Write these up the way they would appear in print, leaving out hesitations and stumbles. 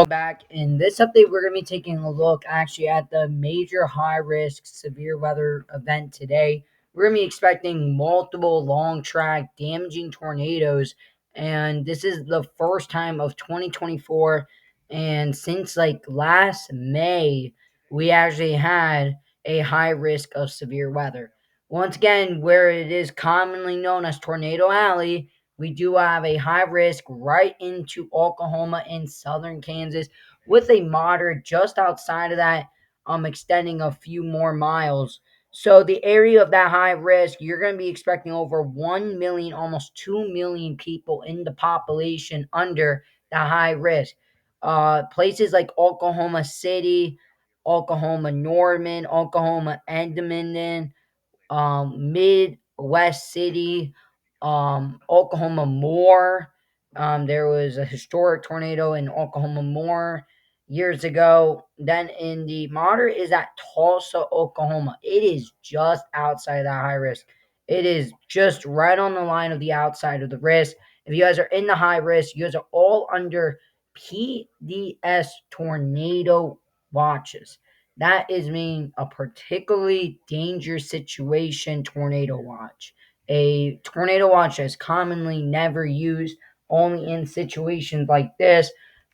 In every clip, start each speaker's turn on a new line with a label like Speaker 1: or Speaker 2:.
Speaker 1: back. In this update, we're going to be taking a look actually at the major high risk severe weather event today. We're going to be expecting multiple long track damaging tornadoes, and this is the first time of 2024. And since like last May, we actually had a high risk of severe weather. Once again, where it is commonly known as Tornado Alley, we do have a high risk right into Oklahoma and southern Kansas with a moderate just outside of that, extending a few more miles. So the area of that high risk, you're going to be expecting over 1 million, almost 2 million people in the population under the high risk. Places like Oklahoma City, Oklahoma Norman, Oklahoma Edmonton, Midwest City, Oklahoma Moore. There was a historic tornado in Oklahoma Moore years ago. Then in the moderate is at Tulsa, Oklahoma. It is just outside that high risk. It is just right on the line of the outside of the risk. If you guys are in the high risk, you guys are all under PDS tornado watches. That is mean a particularly dangerous situation tornado watch. A tornado watch is commonly never used, only in situations like this,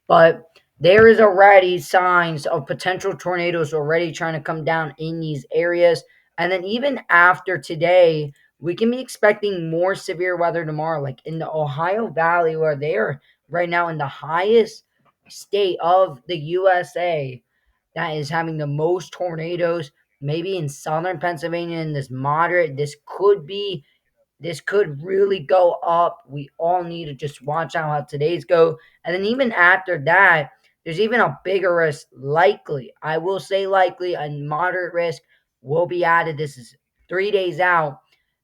Speaker 1: but there is already signs of potential tornadoes already trying to come down in these areas. And then even after today, we can be expecting more severe weather tomorrow, like in the Ohio Valley, where they are right now in the highest state of the USA that is having the most tornadoes. Maybe in southern Pennsylvania in this moderate, this could really go up. We all need to just watch out how today's go. And then even after that, there's even a bigger risk, likely. I will say likely, a moderate risk will be added. This is 3 days out.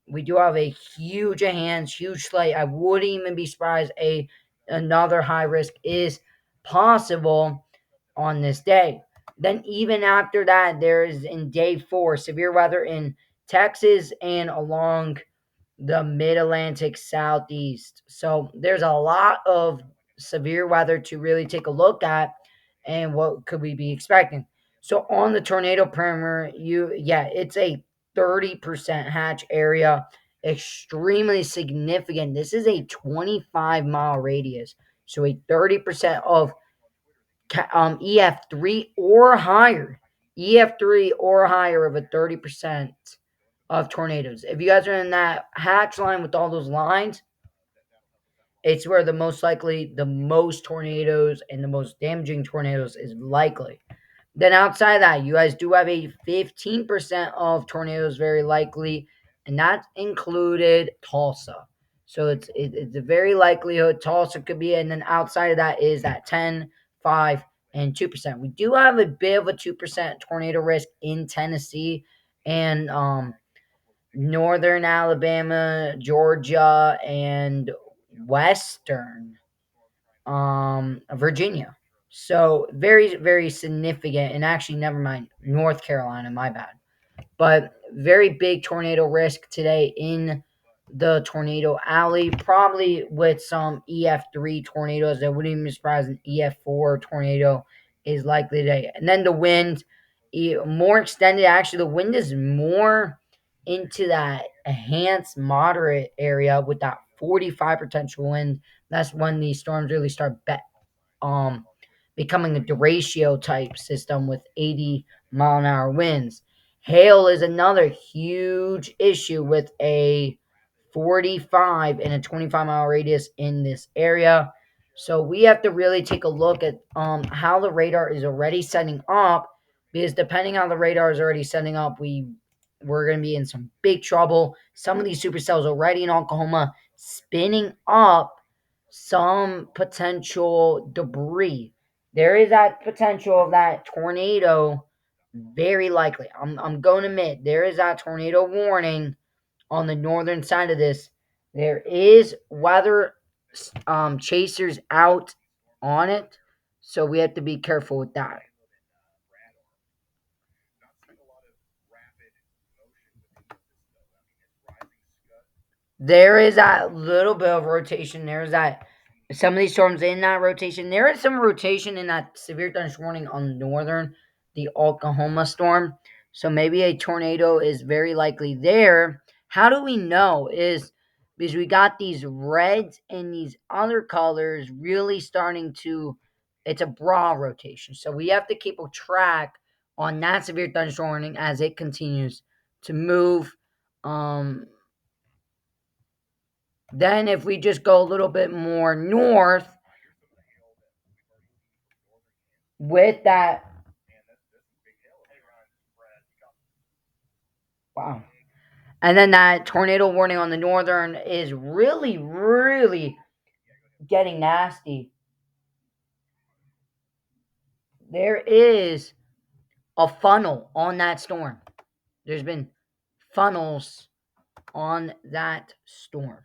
Speaker 1: We do have a huge hands, huge slate. I wouldn't even be surprised another high risk is possible on this day. Then even after that, there is in day 4 severe weather in Texas and along the mid-Atlantic southeast. So there's a lot of severe weather to really take a look at, and what could we be expecting. So on the tornado perimeter, it's a 30% hatch area, extremely significant. This is a 25-mile radius. So a 30% of EF3 or higher. EF3 or higher of a 30% of tornadoes. If you guys are in that hatch line with all those lines, it's where the most tornadoes and the most damaging tornadoes is likely. Then outside of that, you guys do have a 15% of tornadoes very likely, and that included Tulsa. So it's a very likelihood Tulsa could be, and then outside of that is that 10, 5, and 2%. We do have a bit of a 2% tornado risk in Tennessee and northern Alabama, Georgia, and western Virginia. So very, very significant. And actually, never mind, North Carolina, my bad. But very big tornado risk today in the tornado alley, probably with some EF3 tornadoes. I wouldn't even be surprised an EF4 tornado is likely today. And then the wind, more extended. Actually, the wind is more into that enhanced moderate area with that 45 potential wind. That's when these storms really start um, becoming a derecho type system with 80-mile-an-hour winds. Hail is another huge issue with a 45 and a 25-mile radius in this area. So we have to really take a look at how the radar is already setting up, because depending on how the radar is already setting up, we're going to be in some big trouble. Some of these supercells already in Oklahoma spinning up some potential debris. There is that potential of that tornado, very likely. I'm going to admit there is that tornado warning on the northern side of this. There is weather chasers out on it, so we have to be careful with that. There is that little bit of rotation. There's that some of these storms in that rotation. There is some rotation in that severe thunderstorm warning on northern, the Oklahoma storm. So maybe a tornado is very likely there. How do we know? Is because we got these reds and these other colors really starting to. It's a broad rotation, so we have to keep a track on that severe thunderstorm warning as it continues to move. Um, then, if we just go a little bit more north, with that, wow. And then that tornado warning on the northern is really, really getting nasty. There is a funnel on that storm. There's been funnels on that storm.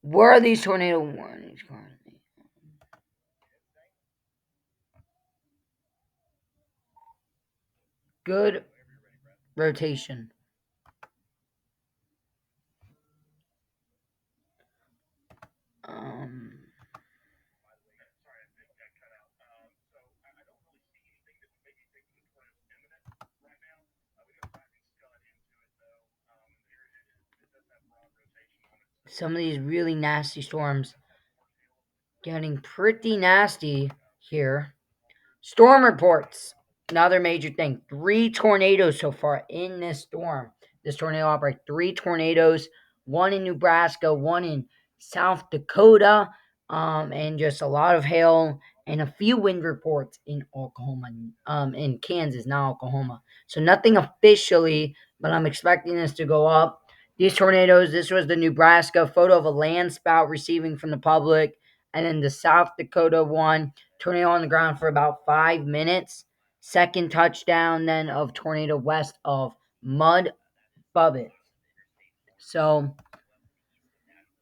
Speaker 1: Where are these tornado warnings currently? Good rotation. Um, some of these really nasty storms getting pretty nasty here. Storm reports. Another major thing. 3 tornadoes so far in this storm. This tornado outbreak. 3 tornadoes. One in Nebraska, one in South Dakota, and just a lot of hail and a few wind reports in Oklahoma, in Kansas, not Oklahoma. So nothing officially, but I'm expecting this to go up. These tornadoes, this was the Nebraska photo of a land spout receiving from the public, and then the South Dakota one, tornado on the ground for about 5 minutes. Second touchdown then of tornado west of Mud Bubbit. So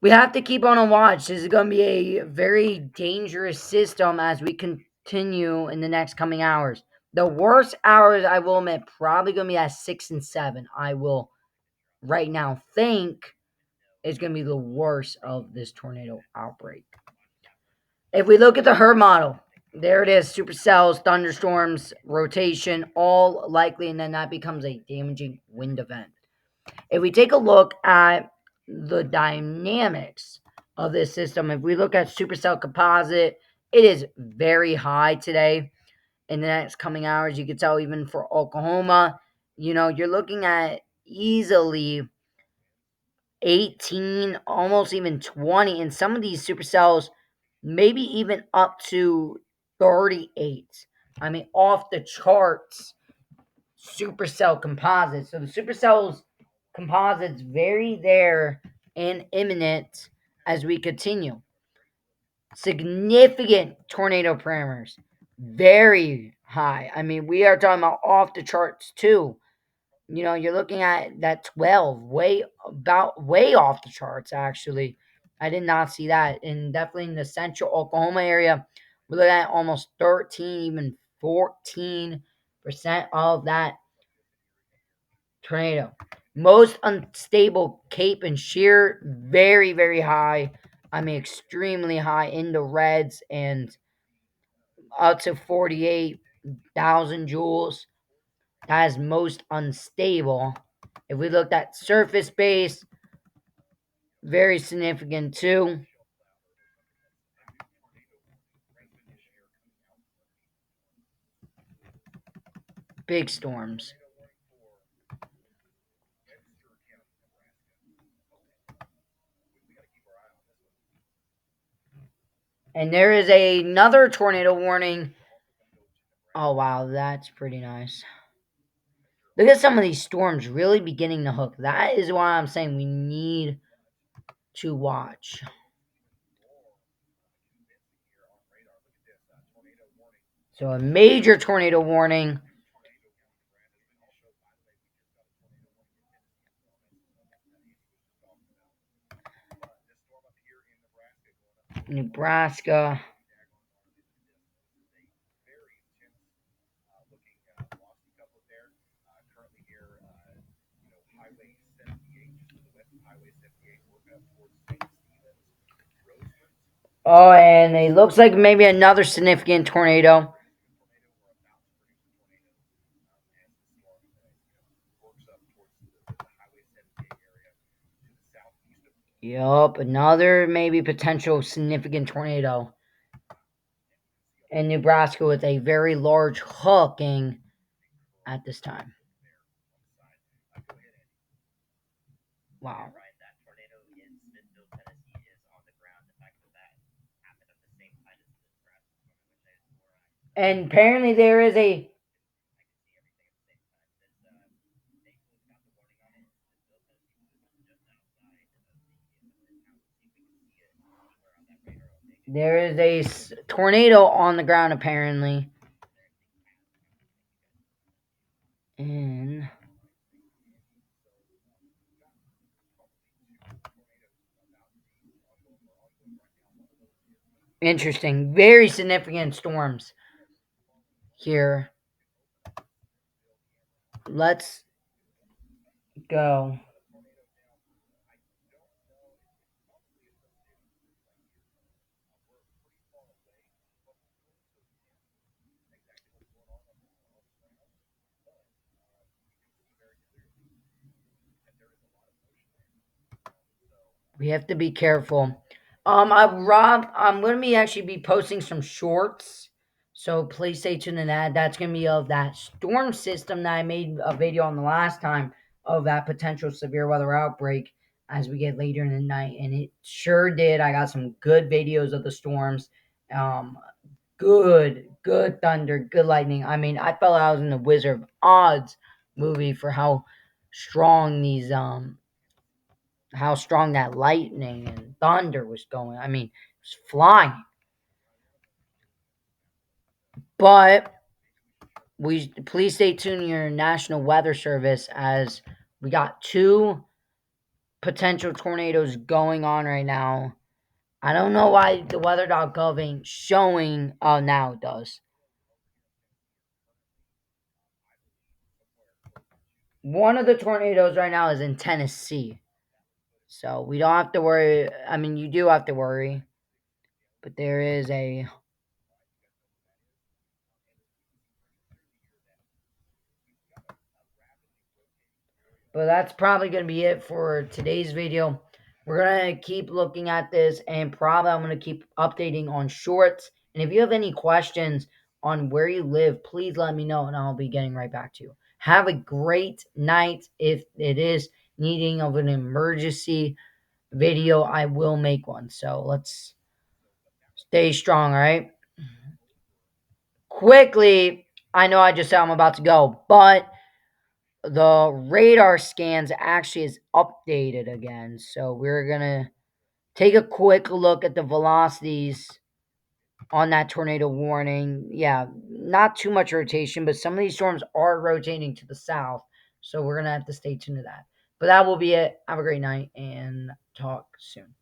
Speaker 1: we have to keep on a watch. This is going to be a very dangerous system as we continue in the next coming hours. The worst hours, I will admit, probably going to be at 6 and 7. I will right now think is going to be the worst of this tornado outbreak. If we look at the HER model, there it is, supercells, thunderstorms, rotation, all likely, and then that becomes a damaging wind event. If we take a look at the dynamics of this system, if we look at supercell composite, it is very high today. In the next coming hours, you can tell even for Oklahoma, you're looking at easily 18, almost even 20, and some of these supercells, maybe even up to 38. I mean, off the charts supercell composites. So the supercells composites very there and imminent as we continue. Significant tornado parameters, very high. I mean, we are talking about off the charts too. You're looking at that 12, way off the charts actually. I did not see that. And definitely in the central Oklahoma area, we're looking at almost 13, even 14% of that tornado. Most unstable Cape and Shear, very, very high. I mean, extremely high in the reds and up to 48,000 joules. That is most unstable. If we looked at surface base, very significant too. Big storms. And there is another tornado warning. Oh, wow, that's pretty nice. Look at some of these storms really beginning to hook. That is why I'm saying we need to watch. So a major tornado warning. Nebraska. Oh, and it looks like maybe another significant tornado. Yup, another maybe potential significant tornado in Nebraska with a very large hooking at this time. Wow. And apparently there is a tornado on the ground apparently. And interesting, very significant storms here. Let's go. We have to be careful. Rob, I'm gonna be actually be posting some shorts, so please stay tuned to that. That's gonna be of that storm system that I made a video on the last time of that potential severe weather outbreak as we get later in the night, and it sure did. I got some good videos of the storms. Um, good thunder, good lightning. I mean, I felt I was in the Wizard of Oz movie for strong these how strong that lightning and thunder was going. I mean, it was flying. But we please stay tuned to your National Weather Service as we got two potential tornadoes going on right now. I don't know why the weather.gov ain't showing. Oh, now it does. One of the tornadoes right now is in Tennessee. So we don't have to worry. I mean, you do have to worry, but there is a. But that's probably going to be it for today's video. We're going to keep looking at this, and probably I'm going to keep updating on shorts. And if you have any questions on where you live, please let me know, and I'll be getting right back to you. Have a great night. If it is needing of an emergency video, I will make one. So let's stay strong, all right? Quickly, I know I just said I'm about to go, but the radar scans actually is updated again. So we're going to take a quick look at the velocities on that tornado warning. Yeah, not too much rotation, but some of these storms are rotating to the south. So we're going to have to stay tuned to that. But that will be it. Have a great night and talk soon.